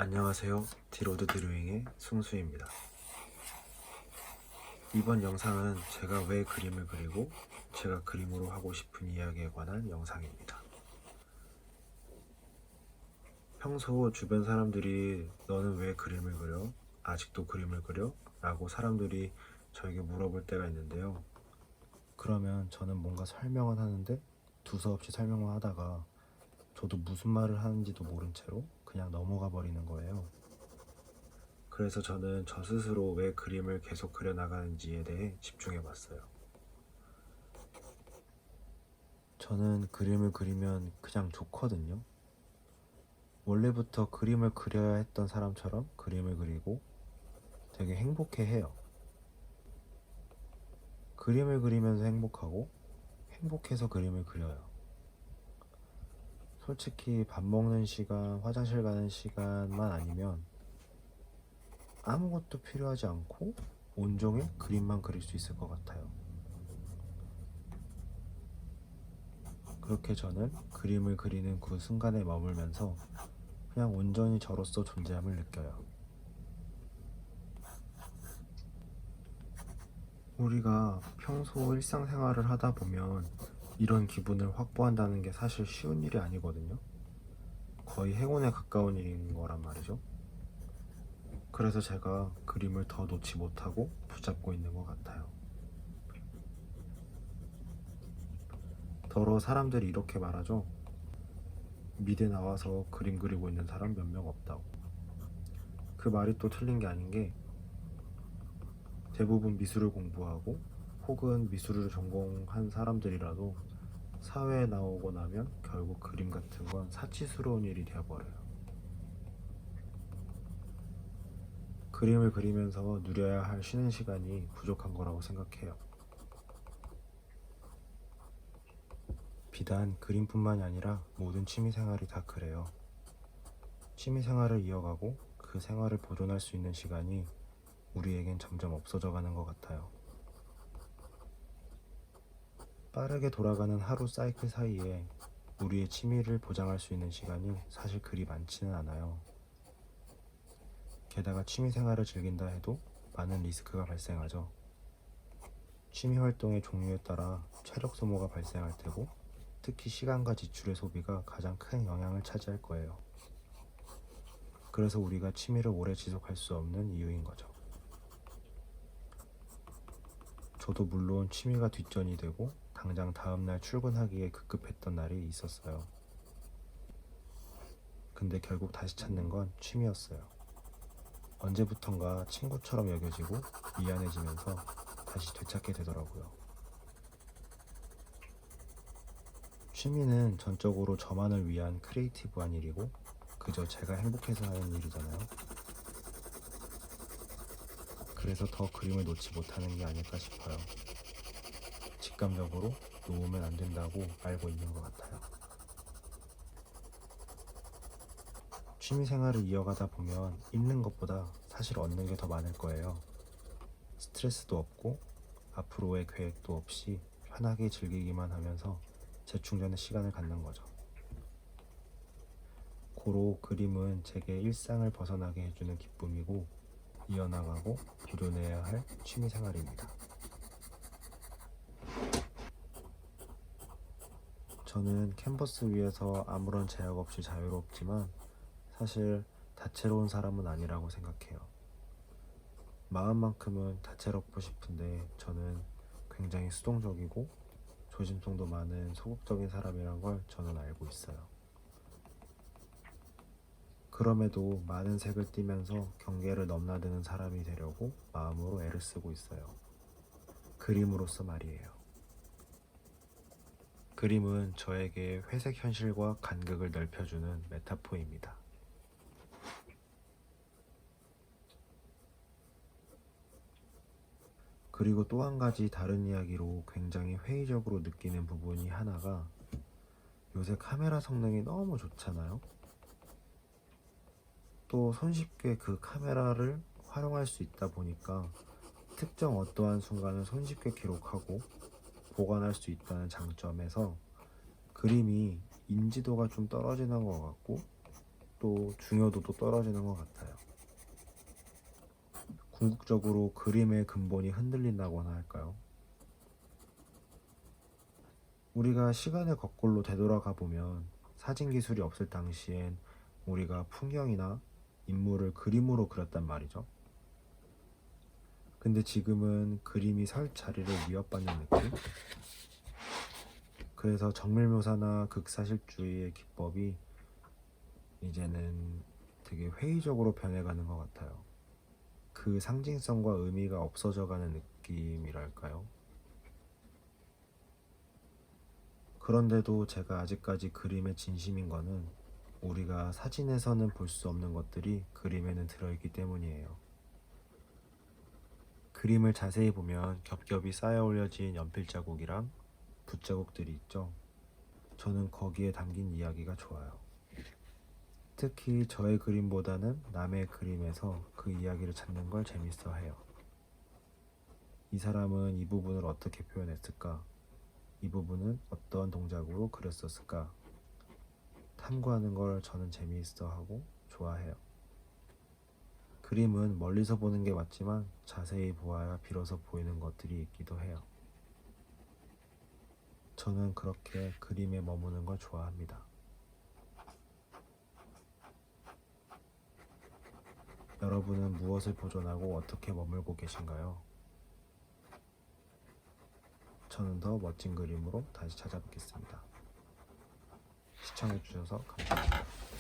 안녕하세요. 디로드 드로잉의 승수입니다. 이번 영상은 제가 왜 그림을 그리고 제가 그림으로 하고 싶은 이야기에 관한 영상입니다. 평소 주변 사람들이 너는 왜 그림을 그려? 아직도 그림을 그려? 라고 사람들이 저에게 물어볼 때가 있는데요. 그러면 저는 뭔가 설명은 하는데 두서없이 설명을 하다가 저도 무슨 말을 하는지도 모른 채로 그냥 넘어가 버리는 거예요. 그래서 저는 저 스스로 왜 그림을 계속 그려나가는지에 대해 집중해 봤어요. 저는 그림을 그리면 그냥 좋거든요. 원래부터 그림을 그려야 했던 사람처럼 그림을 그리고 되게 행복해 해요. 그림을 그리면서 행복하고 행복해서 그림을 그려요. 솔직히 밥 먹는 시간, 화장실 가는 시간만 아니면 아무것도 필요하지 않고 온종일 그림만 그릴 수 있을 것 같아요. 그렇게 저는 그림을 그리는 그 순간에 머물면서 그냥 온전히 저로서 존재함을 느껴요. 우리가 평소 일상생활을 하다 보면 이런 기분을 확보한다는 게 사실 쉬운 일이 아니거든요. 거의 행운에 가까운 일인 거란 말이죠. 그래서 제가 그림을 더 놓지 못하고 붙잡고 있는 것 같아요. 더러 사람들이 이렇게 말하죠. 미대 나와서 그림 그리고 있는 사람 몇 명 없다고. 그 말이 또 틀린 게 아닌 게 대부분 미술을 공부하고 혹은 미술을 전공한 사람들이라도 사회에 나오고 나면 결국 그림 같은 건 사치스러운 일이 되어버려요. 그림을 그리면서 누려야 할 쉬는 시간이 부족한 거라고 생각해요. 비단 그림뿐만이 아니라 모든 취미생활이 다 그래요. 취미생활을 이어가고 그 생활을 보존할 수 있는 시간이 우리에겐 점점 없어져 가는 것 같아요. 빠르게 돌아가는 하루 사이클 사이에 우리의 취미를 보장할 수 있는 시간이 사실 그리 많지는 않아요. 게다가 취미생활을 즐긴다 해도 많은 리스크가 발생하죠. 취미 활동의 종류에 따라 체력 소모가 발생할 테고 특히 시간과 지출의 소비가 가장 큰 영향을 차지할 거예요. 그래서 우리가 취미를 오래 지속할 수 없는 이유인 거죠. 저도 물론 취미가 뒷전이 되고 당장 다음날 출근하기에 급급했던 날이 있었어요. 근데 결국 다시 찾는 건 취미였어요. 언제부턴가 친구처럼 여겨지고 미안해지면서 다시 되찾게 되더라고요. 취미는 전적으로 저만을 위한 크리에이티브한 일이고 그저 제가 행복해서 하는 일이잖아요. 그래서 더 그림을 놓지 못하는 게 아닐까 싶어요. 직감적으로 놓으면 안 된다고 알고 있는 것 같아요. 취미 생활을 이어가다 보면 잃는 것보다 사실 얻는 게 더 많을 거예요. 스트레스도 없고 앞으로의 계획도 없이 편하게 즐기기만 하면서 재충전의 시간을 갖는 거죠. 고로 그림은 제게 일상을 벗어나게 해주는 기쁨이고 이어나가고 보존해야 할 취미 생활입니다. 저는 캔버스 위에서 아무런 제약 없이 자유롭지만 사실 다채로운 사람은 아니라고 생각해요. 마음만큼은 다채롭고 싶은데 저는 굉장히 수동적이고 조심성도 많은 소극적인 사람이란 걸 저는 알고 있어요. 그럼에도 많은 색을 띠면서 경계를 넘나드는 사람이 되려고 마음으로 애를 쓰고 있어요. 그림으로서 말이에요. 그림은 저에게 회색 현실과 간극을 넓혀주는 메타포입니다. 그리고 또 한 가지 다른 이야기로 굉장히 회의적으로 느끼는 부분이 하나가 요새 카메라 성능이 너무 좋잖아요. 또 손쉽게 그 카메라를 활용할 수 있다 보니까 특정 어떠한 순간을 손쉽게 기록하고 보관할 수 있다는 장점에서 그림이 인지도가 좀 떨어지는 것 같고 실력도 중요도도 떨어지는 것 같아요. 궁극적으로 그림의 근본이 흔들린다고나 할까요? 우리가 시간을 거꾸로 되돌아가 보면 사진 기술이 없을 당시엔 우리가 풍경이나 인물을 그림으로 그렸단 말이죠. 근데 지금은 그림이 설 자리를 위협받는 느낌? 그래서 정밀묘사나 극사실주의의 기법이 이제는 되게 회의적으로 변해가는 것 같아요. 그 상징성과 의미가 없어져가는 느낌이랄까요? 그런데도 제가 아직까지 그림에 진심인 거는 우리가 사진에서는 볼 수 없는 것들이 그림에는 들어있기 때문이에요. 그림을 자세히 보면 겹겹이 쌓여 올려진 연필 자국이랑 붓자국들이 있죠. 저는 거기에 담긴 이야기가 좋아요. 특히 저의 그림보다는 남의 그림에서 그 이야기를 찾는 걸 재밌어 해요. 이 사람은 이 부분을 어떻게 표현했을까? 이 부분은 어떤 동작으로 그렸었을까? 탐구하는 걸 저는 재미있어 하고 좋아해요. 그림은 멀리서 보는 게 맞지만 자세히 보아야 비로소 보이는 것들이 있기도 해요. 저는 그렇게 그림에 머무는 걸 좋아합니다. 여러분은 무엇을 보존하고 어떻게 머물고 계신가요? 저는 더 멋진 그림으로 다시 찾아뵙겠습니다. 시청해주셔서 감사합니다.